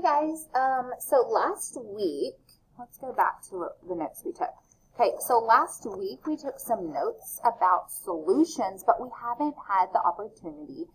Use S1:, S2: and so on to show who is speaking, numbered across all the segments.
S1: guys, so last week, let's go back to the notes we took. Okay, so last week we took some notes about solutions, but we haven't had the opportunity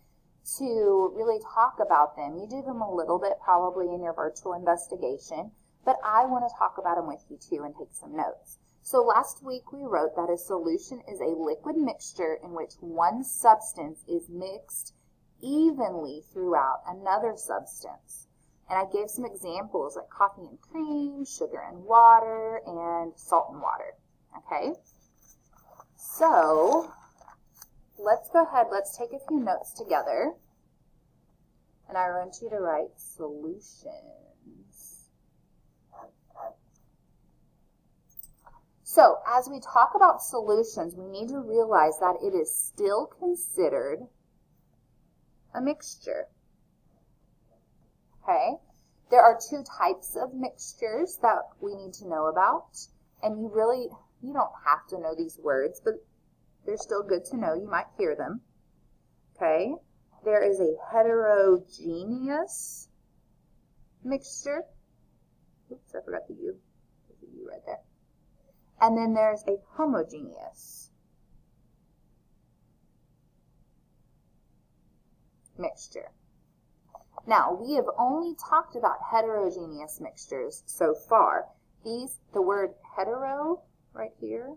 S1: to really talk about them. You did them a little bit probably in your virtual investigation, but I want to talk about them with you too and take some notes. So last week we wrote that a solution is a liquid mixture in which one substance is mixed evenly throughout another substance. And I gave some examples like coffee and cream, sugar and water, and salt and water. Okay? So, let's go ahead, let's take a few notes together. And I want you to write solutions. So, as we talk about solutions, we need to realize that it is still considered a mixture. Okay, there are two types of mixtures that we need to know about, and you don't have to know these words, but they're still good to know. You might hear them. Okay, there is a heterogeneous mixture. Oops, I forgot the U. There's a U right there. And then there's a homogeneous mixture. Now, we have only talked about heterogeneous mixtures so far. The word hetero right here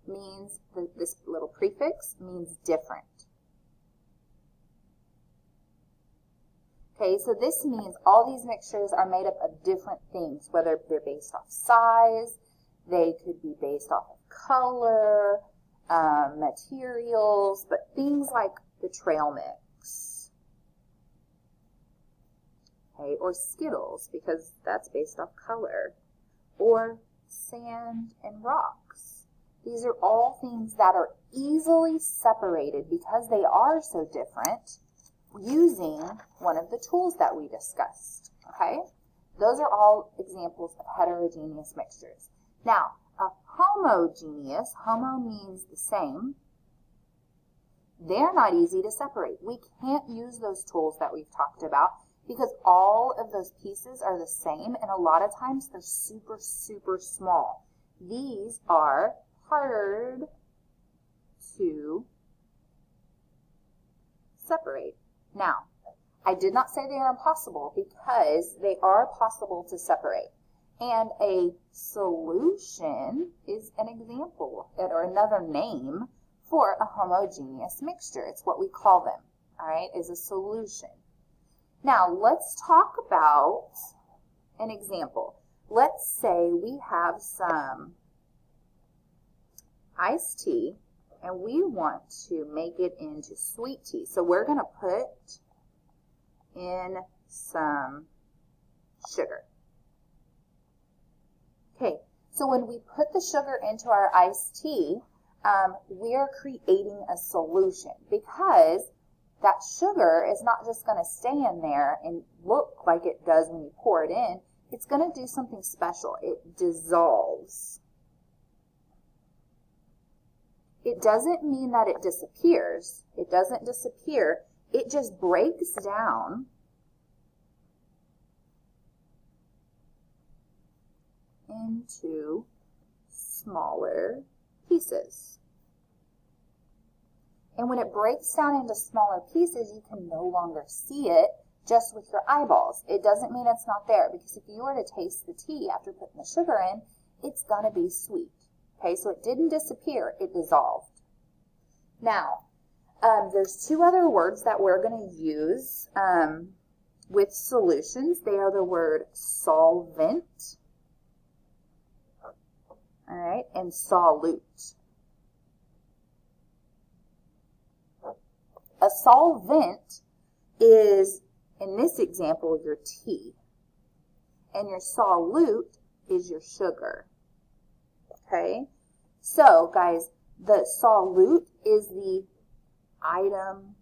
S1: means, this little prefix means different. Okay, so this means all these mixtures are made up of different things, whether they're based off size, they could be based off of color, materials, but things like the trail mix. Okay, or Skittles, because that's based off color, or sand and rocks. These are all things that are easily separated because they are so different using one of the tools that we discussed. Okay, those are all examples of heterogeneous mixtures. Now, a homogeneous, homo means the same. They're not easy to separate. We can't use those tools that we've talked about because all of those pieces are the same, and a lot of times they're super, super small. These are hard to separate. Now, I did not say they are impossible because they are possible to separate. And a solution is an example or another name for a homogeneous mixture. It's what we call them, all right, is a solution. Now, let's talk about an example. Let's say we have some iced tea, and we want to make it into sweet tea. So we're going to put in some sugar. Okay, so when we put the sugar into our iced tea, we are creating a solution because that sugar is not just going to stay in there and look like it does when you pour it in. It's going to do something special. It dissolves. It doesn't mean that it disappears. It doesn't disappear. It just breaks down into smaller pieces. And when it breaks down into smaller pieces, you can no longer see it just with your eyeballs. It doesn't mean it's not there, because if you were to taste the tea after putting the sugar in, it's going to be sweet. Okay, so it didn't disappear, it dissolved. Now, there's two other words that we're going to use with solutions. They are the word solvent, all right, and solute. A solvent is, in this example, your tea, and your solute is your sugar. Okay, so guys, the solute is the item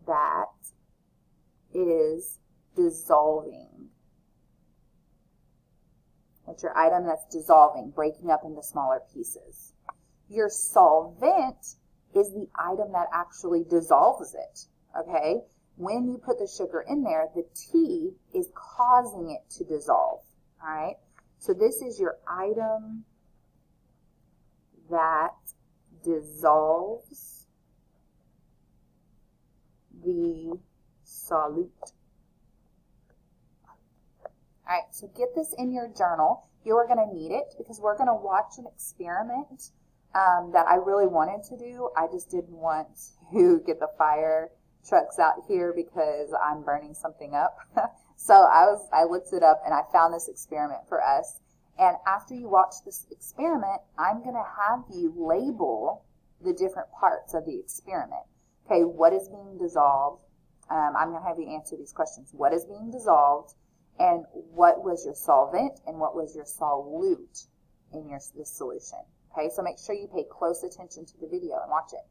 S1: that is dissolving. It's your item that's dissolving, breaking up into smaller pieces. Your solvent is the item that actually dissolves it. Okay, when you put the sugar in there, the tea is causing it to dissolve. All right, so this is your item that dissolves the solute. All right, so get this in your journal. You are going to need it because we're going to watch an experiment that I really wanted to do. I just didn't want to get the fire trucks out here because I'm burning something up. So I looked it up and I found this experiment for us. And after you watch this experiment, I'm going to have you label the different parts of the experiment. Okay, what is being dissolved? I'm going to have you answer these questions. What is being dissolved? And what was your solvent and what was your solute in this solution? Okay, so make sure you pay close attention to the video and watch it.